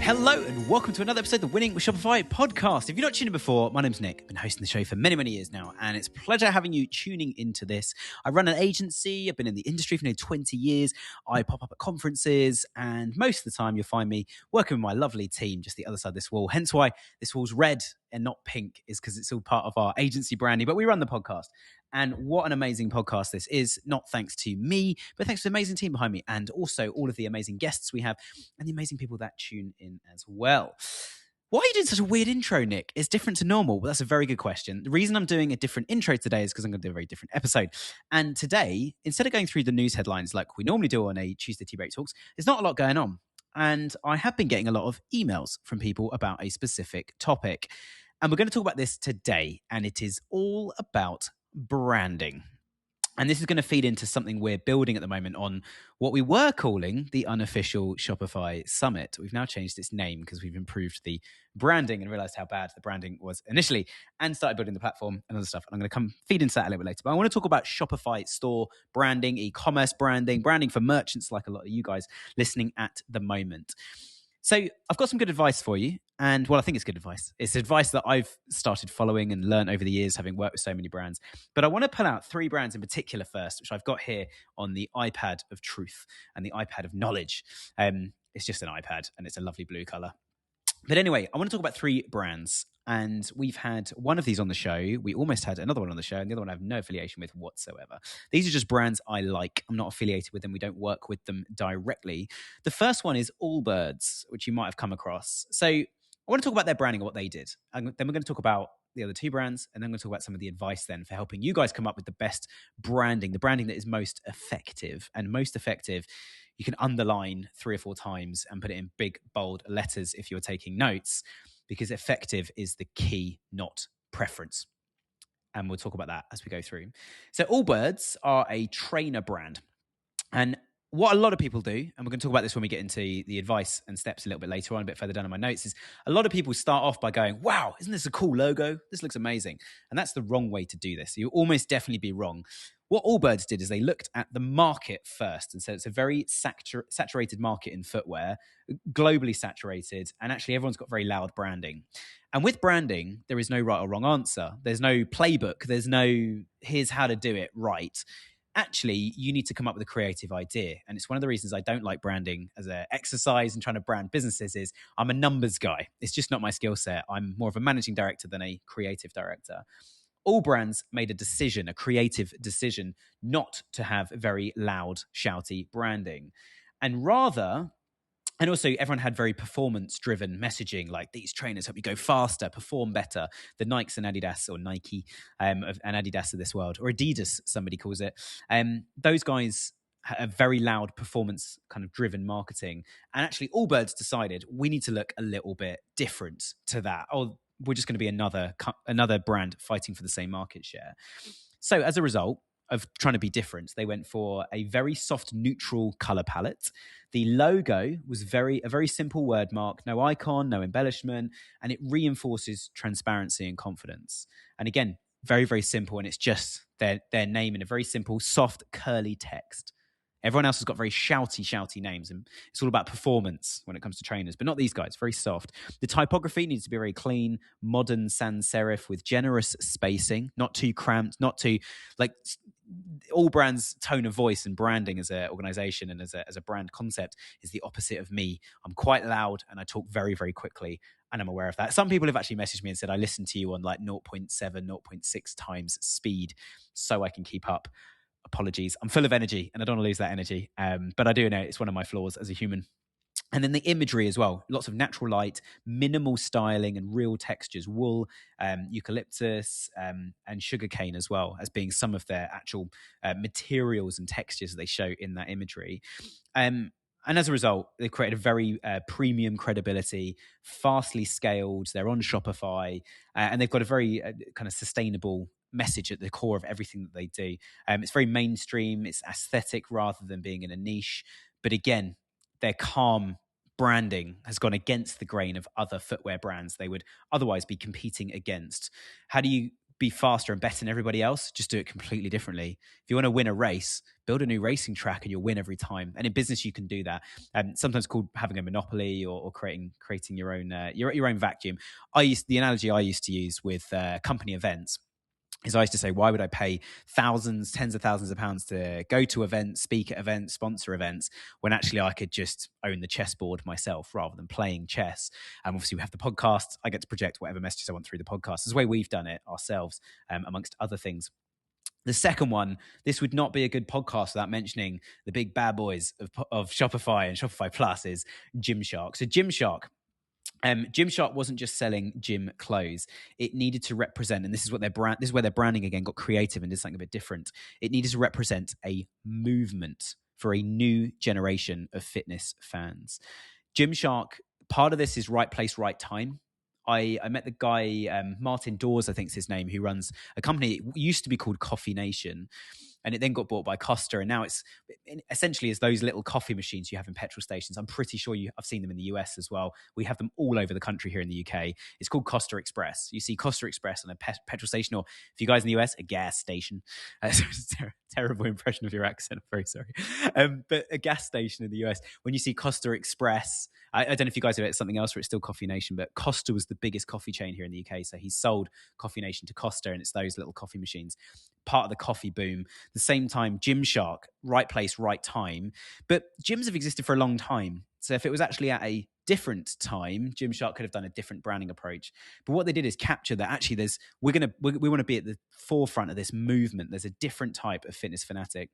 Hello and welcome to another episode of the Winning with Shopify podcast. If you've not tuned in before, my name's Nick. I've been hosting the show for many, many years now, and it's a pleasure having you tuning into this. I run an agency. I've been in the industry for nearly 20 years. I pop up at conferences, and most of the time you'll find me working with my lovely team just the other side of this wall. Hence why this wall's red and not pink, is because it's all part of our agency branding, but we run the podcast. And what an amazing podcast this is, not thanks to me, but thanks to the amazing team behind me and also all of the amazing guests we have and the amazing people that tune in as well. Why are you doing such a weird intro, Nick? It's different to normal. Well, that's a very good question. The reason I'm doing a different intro today is because I'm going to do a very different episode. And today, instead of going through the news headlines like we normally do on a Tuesday Tea Break Talks, there's not a lot going on. And I have been getting a lot of emails from people about a specific topic. And we're going to talk about this today. And it is all about branding. And this is going to feed into something we're building at the moment on what we were calling the unofficial Shopify Summit. We've now changed its name because we've improved the branding and realized how bad the branding was initially and started building the platform and other stuff. And I'm going to come feed into that a little bit later. But I want to talk about Shopify store branding, e-commerce branding, branding for merchants like a lot of you guys listening at the moment. So I've got some good advice for you. And well, I think it's good advice. It's advice that I've started following and learned over the years, having worked with so many brands. But I want to pull out 3 brands in particular first, which I've got here on the iPad of truth and the iPad of knowledge. It's just an iPad and it's a lovely blue color. But anyway, I want to talk about 3 brands. And we've had one of these on the show. We almost had another one on the show, and the other one I have no affiliation with whatsoever. These are just brands I like. I'm not affiliated with them. We don't work with them directly. The first one is Allbirds, which you might have come across. So I want to talk about their branding and what they did. And then we're going to talk about the other 2 brands, and then we're going to talk about some of the advice then for helping you guys come up with the best branding, the branding that is most effective. And most effective, you can underline 3 or 4 times and put it in big, bold letters if you're taking notes, because effective is the key, not preference. And we'll talk about that as we go through. So Allbirds are a trainer brand. And what a lot of people do, and we're going to talk about this when we get into the advice and steps a little bit later on, a bit further down in my notes, is a lot of people start off by going, wow, isn't this a cool logo? This looks amazing. And that's the wrong way to do this. You'll almost definitely be wrong. What Allbirds did is they looked at the market first and said it's a very saturated market in footwear, globally saturated, and actually everyone's got very loud branding. And with branding, there is no right or wrong answer. There's no playbook. There's no, here's how to do it right. Actually, you need to come up with a creative idea. And it's one of the reasons I don't like branding as an exercise and trying to brand businesses is I'm a numbers guy. It's just not my skill set. I'm more of a managing director than a creative director. All brands made a decision, a creative decision, not to have very loud, shouty branding. And rather, and also everyone had very performance-driven messaging, like these trainers help you go faster, perform better. The Nikes and Adidas, or Nike and Adidas of this world, or Adidas, somebody calls it. Those guys have very loud performance kind of driven marketing. And actually Allbirds decided we need to look a little bit different to that. Or we're just going to be another brand fighting for the same market share. So as a result of trying to be different, they went for a very soft, neutral color palette. The logo was a very simple word mark, no icon, no embellishment, and it reinforces transparency and confidence. And again, very, very simple, and it's just their name in a very simple, soft, curly text. Everyone else has got very shouty names, and it's all about performance when it comes to trainers, but not these guys, very soft. The typography needs to be very clean, modern sans serif with generous spacing, not too cramped, not too, like, all brands' tone of voice and branding as an organization and as a brand concept is the opposite of me. I'm quite loud and I talk very, very quickly, and I'm aware of that. Some people have actually messaged me and said, I listen to you on like 0.7, 0.6 times speed so I can keep up. Apologies. I'm full of energy and I don't want to lose that energy. But I do know it's one of my flaws as a human. And then the imagery as well. Lots of natural light, minimal styling and real textures. Wool, eucalyptus, and sugarcane as well as being some of their actual materials and textures that they show in that imagery. And as a result, they've created a very premium credibility, fastly scaled. They're on Shopify, and they've got a very kind of sustainable message at the core of everything that they do. It's very mainstream. It's aesthetic rather than being in a niche. But again, their calm branding has gone against the grain of other footwear brands they would otherwise be competing against. How do you be faster and better than everybody else, just do it completely differently. If you want to win a race, build a new racing track and you'll win every time. And in business, you can do that. Sometimes called having a monopoly or creating your own vacuum. The analogy I used to use with company events is I used to say, why would I pay thousands, tens of thousands of pounds to go to events, speak at events, sponsor events, when actually I could just own the chessboard myself rather than playing chess? Obviously, we have the podcast. I get to project whatever messages I want through the podcast. It's the way we've done it ourselves, amongst other things. The second one, this would not be a good podcast without mentioning the big bad boys of Shopify and Shopify Plus, is Gymshark. So Gymshark wasn't just selling gym clothes. It needed to represent, and this is where their branding again got creative and did something a bit different. It needed to represent a movement for a new generation of fitness fans. Gymshark, part of this is right place, right time. I met the guy, Martin Dawes, I think is his name, who runs a company. It used to be called Coffee Nation, and it then got bought by Costa, and now it's essentially is those little coffee machines you have in petrol stations. I'm pretty sure I've seen them in the US as well. We have them all over the country here in the UK. It's called Costa Express. You see Costa Express on a petrol station, or if you guys in the US, a gas station. It's a terrible impression of your accent. I'm very sorry. But a gas station in the US, when you see Costa Express, I don't know if you guys have it something else or it's still Coffee Nation, but Costa was the biggest coffee chain here in the UK. So he sold Coffee Nation to Costa, and it's those little coffee machines, part of the coffee boom. The same time, Gymshark, right place, right time. But gyms have existed for a long time. So if it was actually at a different time, Gymshark could have done a different branding approach. But what they did is capture that actually we want to be at the forefront of this movement. There's a different type of fitness fanatic.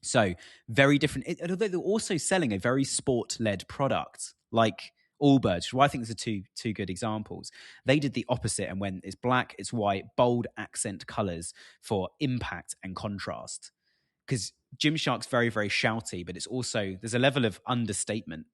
So very different. Although they're also selling a very sport-led product like Allbirds, which is why I think there's two good examples. They did the opposite and went, it's black, it's white, bold accent colors for impact and contrast. Because Gymshark's very, very shouty, but it's also, there's a level of understatement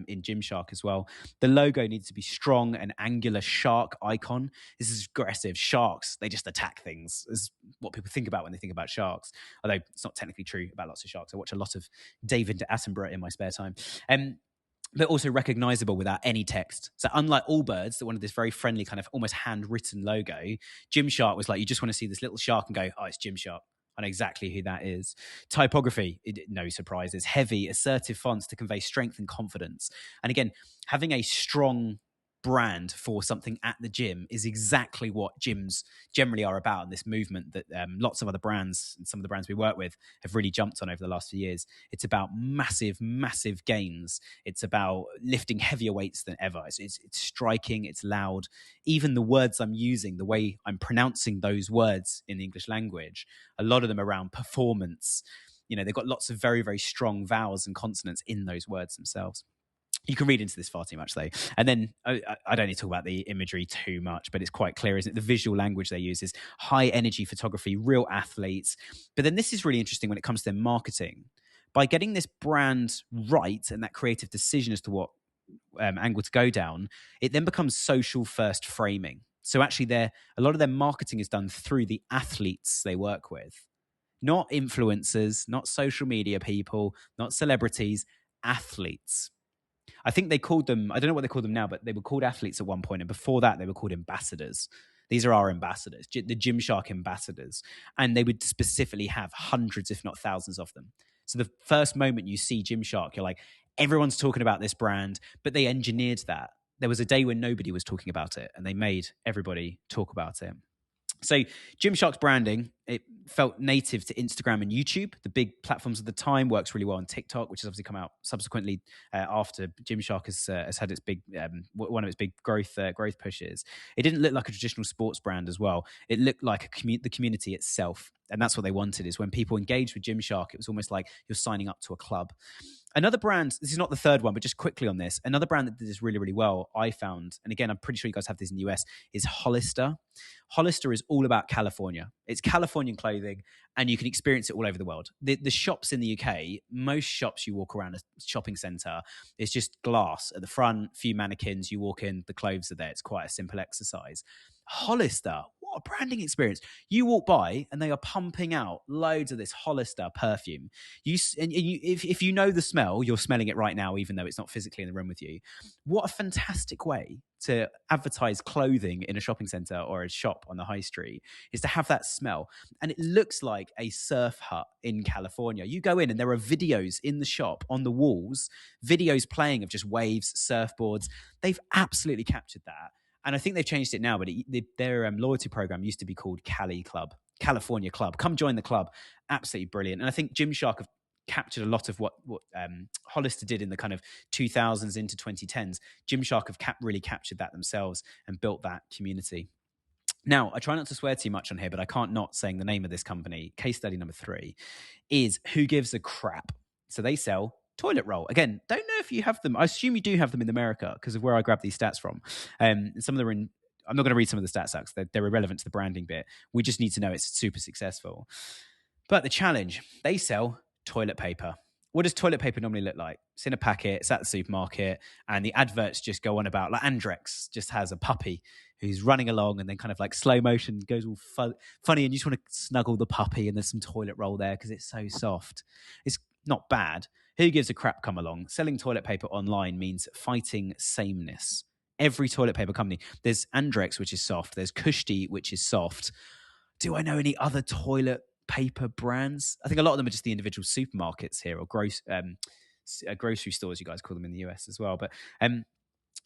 in Gymshark as well. The logo needs to be strong, an angular shark icon. This is aggressive. Sharks, they just attack things, is what people think about when they think about sharks. Although it's not technically true about lots of sharks. I watch a lot of David Attenborough in my spare time. But also recognizable without any text. So unlike Allbirds, that wanted this very friendly kind of almost handwritten logo, Gymshark was like, you just want to see this little shark and go, oh, it's Gymshark. I know exactly who that is. Typography, no surprises. Heavy, assertive fonts to convey strength and confidence. And again, having a strong brand for something at the gym is exactly what gyms generally are about, and this movement that lots of other brands and some of the brands we work with have really jumped on over the last few years. It's about massive gains. It's about lifting heavier weights than ever. It's striking, it's loud. Even the words I'm using, the way I'm pronouncing those words in the English language, a lot of them around performance. They've got lots of very, very strong vowels and consonants in those words themselves. You can read into this far too much, though. And then I don't need to talk about the imagery too much, but it's quite clear, isn't it? The visual language they use is high energy photography, real athletes. But then this is really interesting when it comes to their marketing. By getting this brand right and that creative decision as to what angle to go down, it then becomes social first framing. So actually a lot of their marketing is done through the athletes they work with. Not influencers, not social media people, not celebrities, athletes. I think they called them, I don't know what they call them now, but they were called athletes at one point. And before that, they were called ambassadors. These are our ambassadors, the Gymshark ambassadors. And they would specifically have hundreds, if not thousands of them. So the first moment you see Gymshark, you're like, everyone's talking about this brand, but they engineered that. There was a day when nobody was talking about it, and they made everybody talk about it. So Gymshark's branding, it felt native to Instagram and YouTube, the big platforms of the time. Works really well on TikTok, which has obviously come out subsequently after Gymshark has had its big one of its big growth pushes. It didn't look like a traditional sports brand as well. It looked like the community itself, and that's what they wanted. Is when people engaged with Gymshark, it was almost like you're signing up to a club. Another brand, this is not the third one, but just quickly on this, another brand that did this really, really well, I found, and again, I'm pretty sure you guys have this in the US, is Hollister. Hollister is all about California. It's Californian clothing, and you can experience it all over the world. The shops in the UK, most shops you walk around a shopping centre, it's just glass at the front, few mannequins, you walk in, the clothes are there. It's quite a simple exercise. Hollister, what a branding experience. You walk by and they are pumping out loads of this Hollister perfume. If you know the smell, you're smelling it right now, even though it's not physically in the room with you. What a fantastic way to advertise clothing in a shopping centre or a shop on the high street, is to have that smell. And it looks like a surf hut in California. You go in and there are videos in the shop on the walls, videos playing of just waves, surfboards. They've absolutely captured that. And I think they've changed it now, but their loyalty program used to be called California Club. Come join the club. Absolutely brilliant. And I think Gymshark have captured a lot of what Hollister did in the kind of 2000s into 2010s. Gymshark have really captured that themselves and built that community. Now, I try not to swear too much on here, but I can't not saying the name of this company. Case study number 3 is Who Gives a Crap. So they sell toilet roll. Again, don't know if you have them. I assume you do have them in America because of where I grabbed these stats from. Some of them are in, I'm not going to read some of the stats out because they're irrelevant to the branding bit. We just need to know it's super successful. But the challenge, they sell toilet paper. What does toilet paper normally look like? It's in a packet, it's at the supermarket, and the adverts just go on about, like Andrex just has a puppy who's running along and then kind of like slow motion goes all funny, and you just want to snuggle the puppy, and there's some toilet roll there because it's so soft. It's not bad. Who gives a crap come along? Selling toilet paper online means fighting sameness. Every toilet paper company, there's Andrex, which is soft, there's Kushti, which is soft. Do I know any other toilet paper brands? I think a lot of them are just the individual supermarkets here, or grocery stores, you guys call them in the US as well. But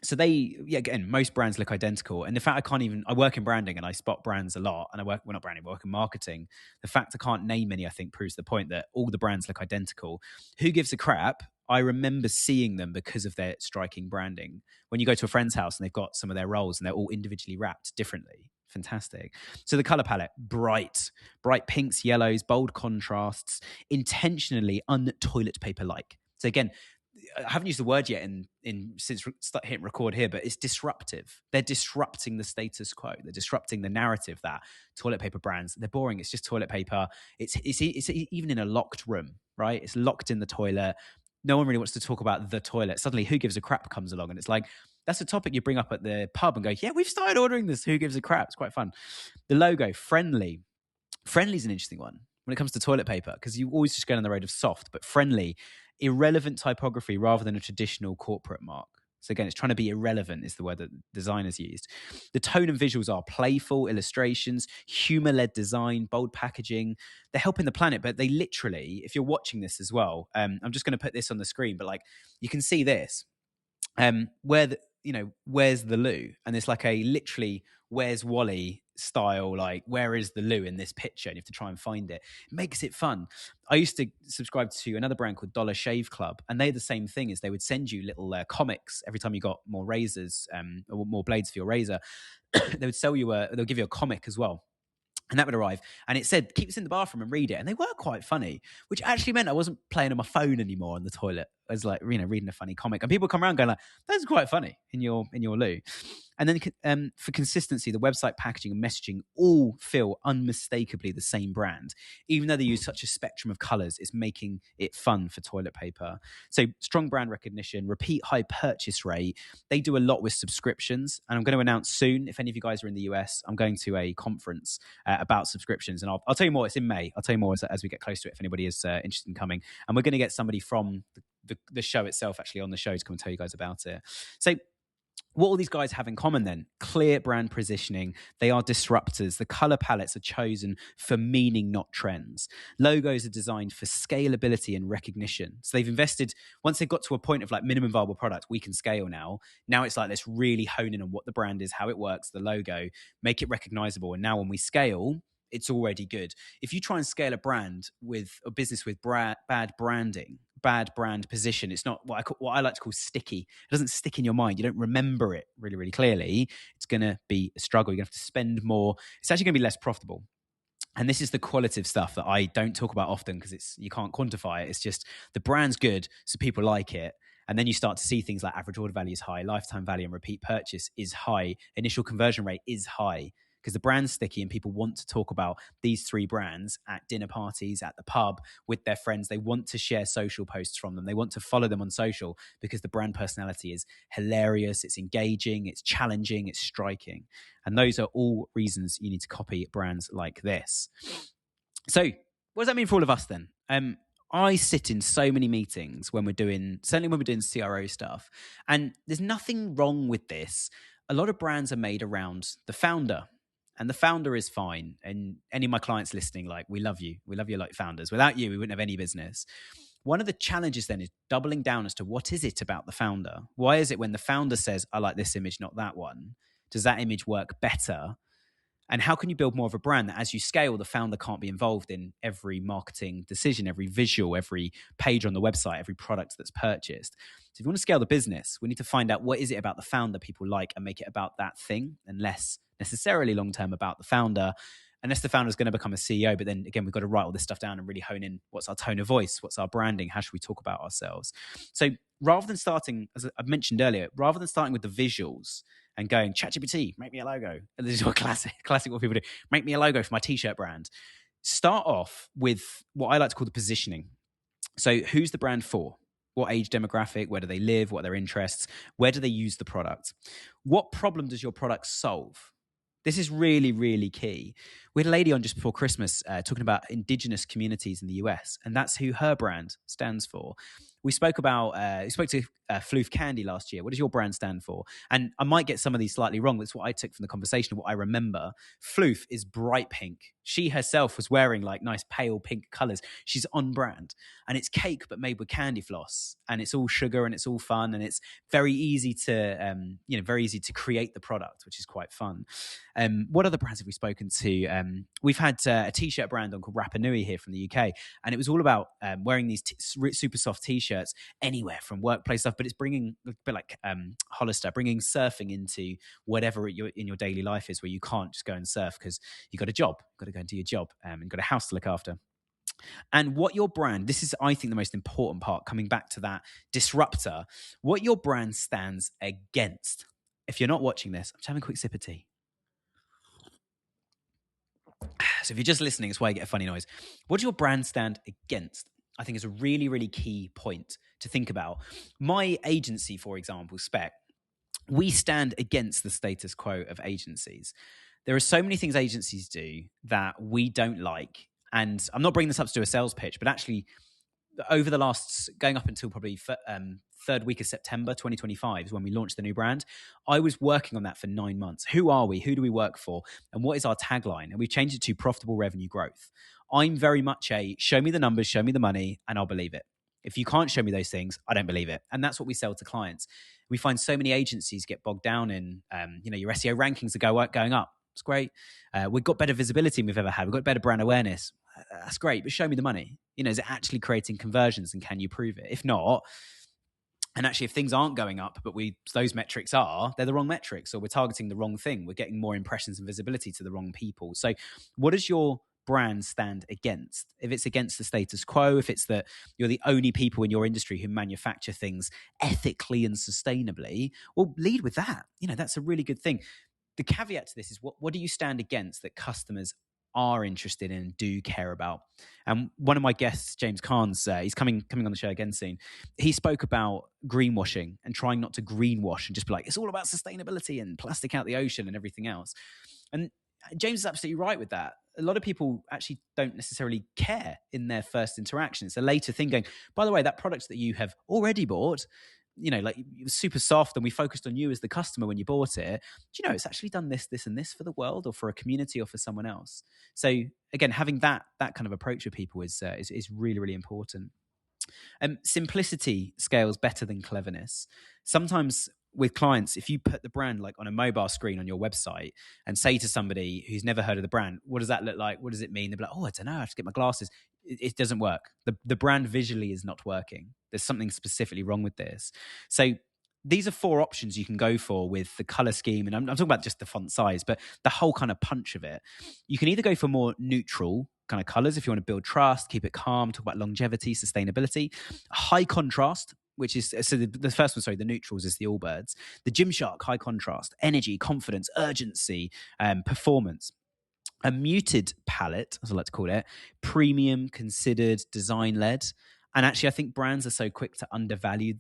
so again, most brands look identical. And the fact I work in branding and I spot brands a lot, and I work in marketing. The fact I can't name any, I think, proves the point that all the brands look identical. Who gives a crap? I remember seeing them because of their striking branding. When you go to a friend's house and they've got some of their rolls and they're all individually wrapped differently. Fantastic. So the color palette, bright pinks, yellows, bold contrasts, intentionally un-toilet paper-like. So again, I haven't used the word yet since hitting record here, but it's disruptive. They're disrupting the status quo. They're disrupting the narrative that toilet paper brands, they're boring. It's just toilet paper. It's even in a locked room, right? It's locked in the toilet. No one really wants to talk about the toilet. Suddenly, Who Gives a Crap comes along, and it's like, that's a topic you bring up at the pub and go, yeah, we've started ordering this. Who gives a crap? It's quite fun. The logo, friendly. Friendly is an interesting one when it comes to toilet paper, because you always just go down the road of soft, but friendly, irrelevant typography rather than a traditional corporate mark. So again, it's trying to be irrelevant is the word that designers used. The tone and visuals are playful illustrations, humor-led design, bold packaging. They're helping the planet, but they literally, if you're watching this as well, I'm just going to put this on the screen, but like you can see this, where's the loo? And it's like a literally where's Wally style, like where is the loo in this picture, and you have to try and find it. It makes it fun. I used to subscribe to another brand called Dollar Shave Club, and they're the same thing. Is they would send you little comics every time you got more razors or more blades for your razor. They would they'll give you a comic as well. And that would arrive, and it said, keep this in the bathroom and read it. And they were quite funny, which actually meant I wasn't playing on my phone anymore on the toilet. I was like, reading a funny comic. And people come around going like, that's quite funny in your loo. And then for consistency, the website packaging and messaging all feel unmistakably the same brand. Even though they use such a spectrum of colors, it's making it fun for toilet paper. So strong brand recognition, repeat high purchase rate. They do a lot with subscriptions. And I'm going to announce soon, if any of you guys are in the US, I'm going to a conference about subscriptions. And I'll tell you more. It's in May. I'll tell you more as we get close to it if anybody is interested in coming. And we're going to get somebody from the show itself actually on the show to come and tell you guys about it. So what all these guys have in common then? Clear brand positioning. They are disruptors. The color palettes are chosen for meaning, not trends. Logos are designed for scalability and recognition. So they've invested, once they've got to a point of like minimum viable product, we can scale now. Now it's like, let's really hone in on what the brand is, how it works, the logo, make it recognizable. And now when we scale, it's already good. If you try and scale a business with bad branding, bad brand position, it's not what I like to call sticky. It doesn't stick in your mind. You don't remember it really, really clearly. It's going to be a struggle. You're going to have to spend more. It's actually going to be less profitable. And this is the qualitative stuff that I don't talk about often because you can't quantify it. It's just the brand's good, so people like it. And then you start to see things like average order value is high, lifetime value and repeat purchase is high, initial conversion rate is high. because the brand's sticky and people want to talk about these 3 brands at dinner parties, at the pub, with their friends. They want to share social posts from them. They want to follow them on social because the brand personality is hilarious, it's engaging, it's challenging, it's striking. And those are all reasons you need to copy brands like this. So what does that mean for all of us then? I sit in so many meetings certainly when we're doing CRO stuff, and there's nothing wrong with this. A lot of brands are made around the founder, and the founder is fine. And any of my clients listening, like, we love you. We love you like founders. Without you, we wouldn't have any business. One of the challenges then is doubling down as to what is it about the founder? Why is it when the founder says, I like this image, not that one? Does that image work better? And how can you build more of a brand that as you scale, the founder can't be involved in every marketing decision, every visual, every page on the website, every product that's purchased? So if you want to scale the business, we need to find out what is it about the founder people like and make it about that thing and less necessarily long-term about the founder, unless the founder is going to become a CEO. But then again, we've got to write all this stuff down and really hone in what's our tone of voice, what's our branding, how should we talk about ourselves? So rather than starting, as I've mentioned earlier, rather than starting with the visuals and going, ChatGPT, make me a logo. And this is what classic what people do. Make me a logo for my t-shirt brand. Start off with what I like to call the positioning. So who's the brand for? What age demographic? Where do they live? What are their interests? Where do they use the product? What problem does your product solve? This is really, really key. We had a lady on just before Christmas talking about indigenous communities in the US, and that's who her brand stands for. We spoke to Floof Candy last year. What does your brand stand for? And I might get some of these slightly wrong. That's what I took from the conversation, what I remember. Floof is bright pink. She herself was wearing like nice pale pink colors. She's on brand. And it's cake, but made with candy floss. And it's all sugar and it's all fun. And it's very easy to create the product, which is quite fun. What other brands have we spoken to? We've had a t-shirt brand on called Rapa Nui here from the UK. And it was all about wearing these super soft t-shirts anywhere from workplace stuff, but it's bringing a bit like Hollister, bringing surfing into whatever in your daily life is, where you can't just go and surf because you got a job, got to go and do your job, and got a house to look after. And what your brand, this is, I think, the most important part, coming back to that disruptor, what your brand stands against. If you're not watching this, I'm just having a quick sip of tea. So if you're just listening, it's why you get a funny noise. What does your brand stand against? I think is a really, really key point to think about. My agency, for example, Spec, we stand against the status quo of agencies. There are so many things agencies do that we don't like. And I'm not bringing this up to do a sales pitch, but actually over the last, going up until probably third week of September 2025 is when we launched the new brand. I was working on that for 9 months. Who are we? Who do we work for? And what is our tagline? And we've changed it to profitable revenue growth. I'm very much a show me the numbers, show me the money, and I'll believe it. If you can't show me those things, I don't believe it. And that's what we sell to clients. We find so many agencies get bogged down in, your SEO rankings are going up. It's great. We've got better visibility than we've ever had. We've got better brand awareness. That's great, but show me the money. Is it actually creating conversions, and can you prove it? If not, and actually if things aren't going up, but those metrics they're the wrong metrics, or we're targeting the wrong thing. We're getting more impressions and visibility to the wrong people. So what does your brand stand against? If it's against the status quo, if it's that you're the only people in your industry who manufacture things ethically and sustainably, well, lead with that. That's a really good thing. The caveat to this is what do you stand against that customers are interested in and do care about? And one of my guests, James Carnes, he's coming on the show again soon. He spoke about greenwashing and trying not to greenwash and just be like, it's all about sustainability and plastic out the ocean and everything else. And James is absolutely right with that. A lot of people actually don't necessarily care in their first interaction. It's a later thing going, by the way, that product that you have already bought, like it was super soft and we focused on you as the customer when you bought it. Do you know it's actually done this, this, and this for the world or for a community or for someone else? So again, having that kind of approach with people is really, really important. Simplicity scales better than cleverness. Sometimes with clients, if you put the brand like on a mobile screen on your website and say to somebody who's never heard of the brand, what does that look like? What does it mean? They'll be like, oh, I don't know, I have to get my glasses. It doesn't work. The brand visually is not working. There's something specifically wrong with this. So these are 4 options you can go for with the color scheme. And I'm talking about just the font size, but the whole kind of punch of it. You can either go for more neutral kind of colors if you want to build trust, keep it calm, talk about longevity, sustainability. High contrast, which is, so the first one, sorry, the neutrals is the Allbirds. The Gymshark, high contrast, energy, confidence, urgency, performance. A muted palette, as I like to call it, premium, considered, design led. And actually, I think brands are so quick to undervalue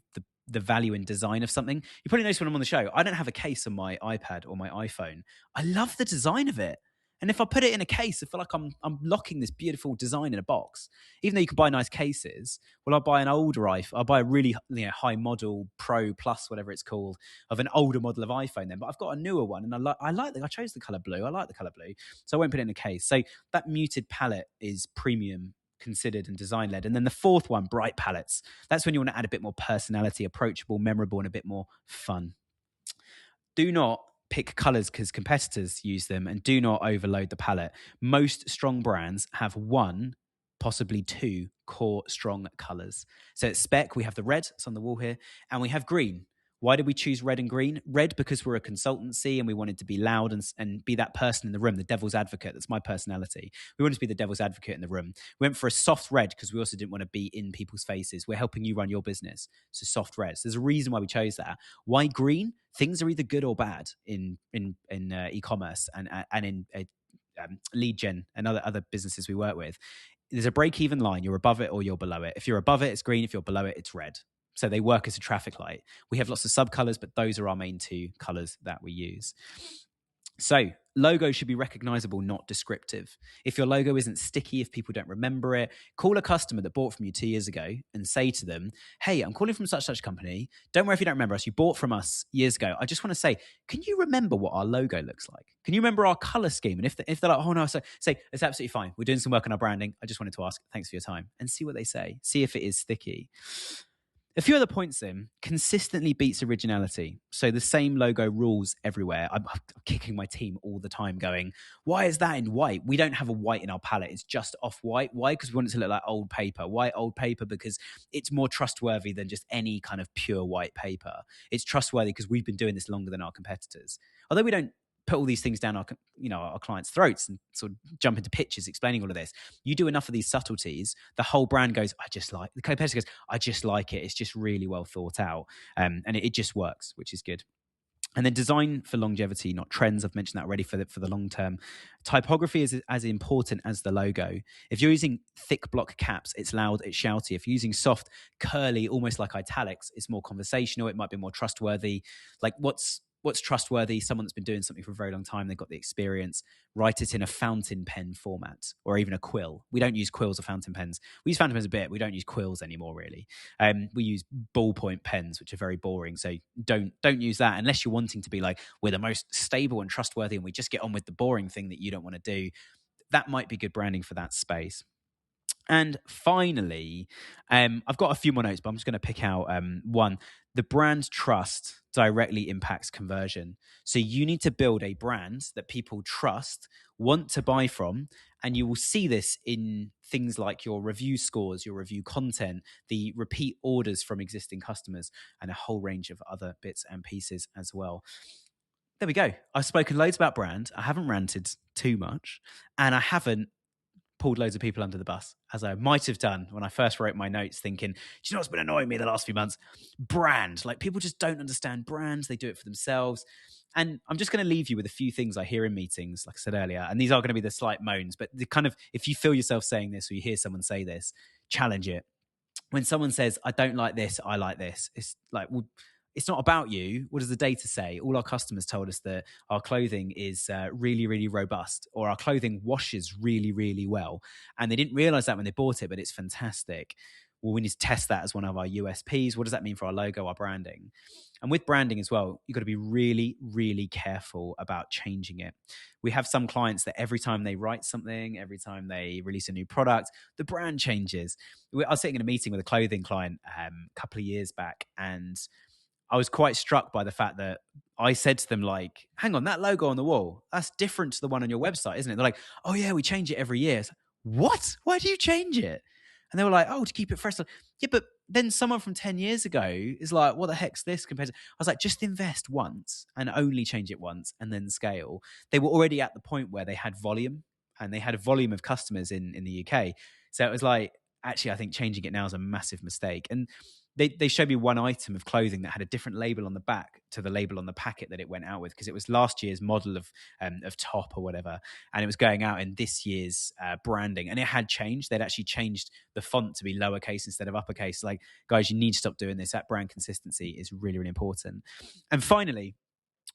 the value in design of something. You probably notice when I'm on the show, I don't have a case on my iPad or my iPhone. I love the design of it. And if I put it in a case, I feel like I'm locking this beautiful design in a box. Even though you can buy nice cases, well, I'll buy an older iPhone. I'll buy a really high model Pro Plus, whatever it's called, of an older model of iPhone then. But I've got a newer one, and I chose the color blue. I like the color blue, so I won't put it in a case. So that muted palette is premium, considered, and design led. And then the fourth one, bright palettes. That's when you want to add a bit more personality, approachable, memorable, and a bit more fun. Do not pick colors because competitors use them, and do not overload the palette. Most strong brands have one, possibly two core strong colors. So at Spec, we have the red, it's on the wall here, and we have green. Why did we choose red and green? Red because we're a consultancy and we wanted to be loud and be that person in the room, the devil's advocate. That's my personality. We wanted to be the devil's advocate in the room. We went for a soft red because we also didn't want to be in people's faces. We're helping you run your business. So soft red. So there's a reason why we chose that. Why green? Things are either good or bad in e-commerce and in lead gen and other businesses we work with. There's a break-even line. You're above it or you're below it. If you're above it, it's green. If you're below it, it's red. So they work as a traffic light. We have lots of subcolors, but those are our main two colors that we use. So logo should be recognizable, not descriptive. If your logo isn't sticky, if people don't remember it, call a customer that bought from you 2 years ago and say to them, hey, I'm calling from such company. Don't worry if you don't remember us. You bought from us years ago. I just want to say, can you remember what our logo looks like? Can you remember our color scheme? And if they're like, oh no, so say, it's absolutely fine. We're doing some work on our branding. I just wanted to ask, thanks for your time, and see what they say. See if it is sticky. A few other points then. Consistently beats originality. So the same logo rules everywhere. I'm kicking my team all the time going, why is that in white? We don't have a white in our palette. It's just off-white. Why? Because we want it to look like old paper. Why old paper? Because it's more trustworthy than just any kind of pure white paper. It's trustworthy because we've been doing this longer than our competitors. Although we don't put all these things down our clients' throats and sort of jump into pitches explaining all of this. You do enough of these subtleties, the whole brand goes, the competitor goes, I just like it. It's just really well thought out. And it just works, which is good. And then design for longevity, not trends. I've mentioned that already for the long term. Typography is as important as the logo. If you're using thick block caps, it's loud, it's shouty. If you're using soft, curly, almost like italics, it's more conversational. It might be more trustworthy. Like what's trustworthy? Someone that's been doing something for a very long time. They've got the experience. Write it in a fountain pen format or even a quill. We don't use quills or fountain pens. We use fountain pens a bit. We don't use quills anymore, really. We use ballpoint pens, which are very boring. So don't use that unless you're wanting to be like, we're the most stable and trustworthy and we just get on with the boring thing that you don't want to do. That might be good branding for that space. And finally, I've got a few more notes, but I'm just going to pick out one. The brand trust directly impacts conversion. So you need to build a brand that people trust, want to buy from, and you will see this in things like your review scores, your review content, the repeat orders from existing customers, and a whole range of other bits and pieces as well. There we go. I've spoken loads about brand. I haven't ranted too much, and I haven't pulled loads of people under the bus, as I might have done when I first wrote my notes thinking, do you know what's been annoying me the last few months? Brand. Like people just don't understand brands. They do it for themselves. And I'm just going to leave you with a few things I hear in meetings, like I said earlier, and these are going to be the slight moans, but the kind of, if you feel yourself saying this or you hear someone say this, challenge it. When someone says, I don't like this, I like this, it's like, well, it's not about you. What does the data say? All our customers told us that our clothing is really, really robust, or our clothing washes really, really well. And they didn't realize that when they bought it, but it's fantastic. Well, we need to test that as one of our USPs. What does that mean for our logo, our branding? And with branding as well, you've got to be really, really careful about changing it. We have some clients that every time they write something, every time they release a new product, the brand changes. I was sitting in a meeting with a clothing client a couple of years back, and I was quite struck by the fact that I said to them, like, hang on, that logo on the wall, that's different to the one on your website, isn't it? They're like, oh yeah, we change it every year. Like, what? Why do you change it? And they were like, oh, to keep it fresh. Like, yeah, but then someone from 10 years ago is like, what the heck's this compared to... I was like, just invest once and only change it once and then scale. They were already at the point where they had volume, and they had a volume of customers in the UK. So it was like, actually, I think changing it now is a massive mistake. And they showed me one item of clothing that had a different label on the back to the label on the packet that it went out with, because it was last year's model of top or whatever, and it was going out in this year's branding, and it had changed. They'd actually changed the font to be lowercase instead of uppercase. Like, guys, you need to stop doing this. That brand consistency is really, really important. And finally,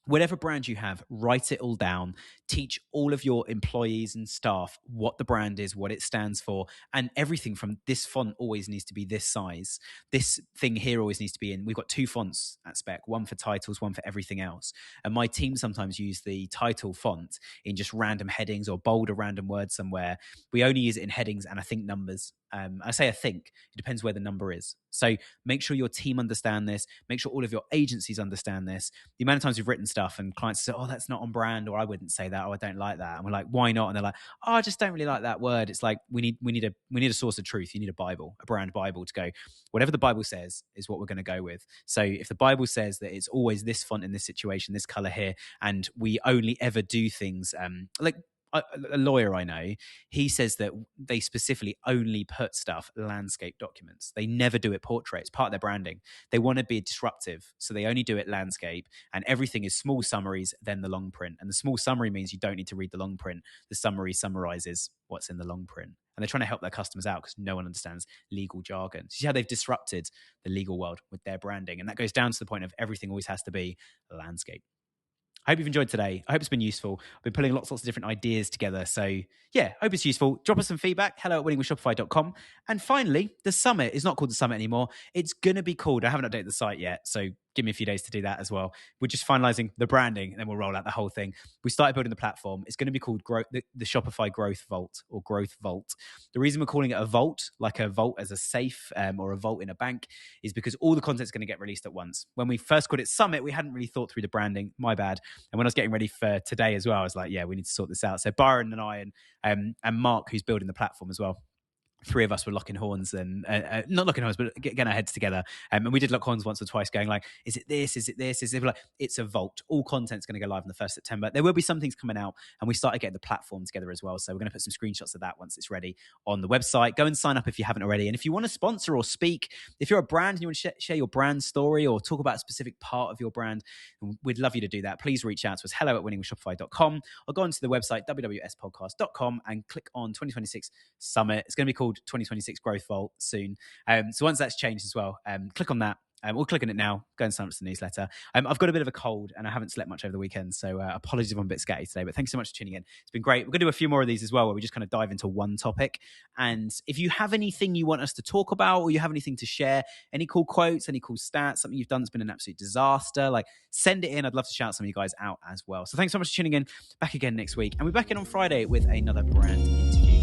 whatever brand you have, write it all down. Teach all of your employees and staff what the brand is, what it stands for, and everything from this font always needs to be this size. This thing here always needs to be in. We've got 2 fonts at Spec, one for titles, one for everything else. And my team sometimes use the title font in just random headings or bold a random word somewhere. We only use it in headings and I think numbers. I say I think, it depends where the number is. So make sure your team understand this. Make sure all of your agencies understand this. The amount of times we've written stuff and clients say, oh, that's not on brand, or I wouldn't say that, or I don't like that. And we're like, why not? And they're like, oh, I just don't really like that word. It's like, we need a source of truth. You need a Bible, a brand Bible to go, whatever the Bible says is what we're going to go with. So if the Bible says that it's always this font in this situation, this color here, and we only ever do things like, a lawyer I know, he says that they specifically only put stuff landscape documents. They never do it portrait. It's part of their branding. They want to be disruptive, so they only do it landscape, and everything is small summaries, then the long print. And the small summary means you don't need to read the long print. The summary summarizes what's in the long print. And they're trying to help their customers out because no one understands legal jargon. See how they've disrupted the legal world with their branding. And that goes down to the point of everything always has to be landscape. I hope you've enjoyed today. I hope it's been useful. I've been pulling lots of different ideas together. So yeah, hope it's useful. Drop us some feedback. hello@winningwithshopify.com. And finally, the summit is not called the summit anymore. It's going to be called, I haven't updated the site yet, so give me a few days to do that as well. We're just finalizing the branding and then we'll roll out the whole thing. We started building the platform. It's going to be called the Shopify Growth Vault, or Growth Vault. The reason we're calling it a vault, like a vault as a safe or a vault in a bank, is because all the content's going to get released at once. When we first called it Summit, we hadn't really thought through the branding. My bad. And when I was getting ready for today as well, I was like, yeah, we need to sort this out. So Byron and I and Mark, who's building the platform as well, 3 of us were locking horns and not locking horns, but getting our heads together. And we did lock horns once or twice going like, is it this? Is it this? Is it like, it's a vault. All content's going to go live on the 1st September. There will be some things coming out, and we started getting the platform together as well. So we're going to put some screenshots of that once it's ready on the website. Go and sign up if you haven't already. And if you want to sponsor or speak, if you're a brand and you want to share your brand story or talk about a specific part of your brand, we'd love you to do that. Please reach out to us, hello@winningwithshopify.com, or go onto the website, www.spodcast.com, and click on 2026 Summit. It's going to be called 2026 Growth Vault soon. So once that's changed as well, click on that. Or click on it now. Go and sign up to the newsletter. I've got a bit of a cold and I haven't slept much over the weekend, so apologies if I'm a bit scatty today, but thanks so much for tuning in. It's been great. We're going to do a few more of these as well, where we just kind of dive into one topic. And if you have anything you want us to talk about, or you have anything to share, any cool quotes, any cool stats, something you've done that's been an absolute disaster, like, send it in. I'd love to shout some of you guys out as well. So thanks so much for tuning in. Back again next week. And we're back in on Friday with another brand interview.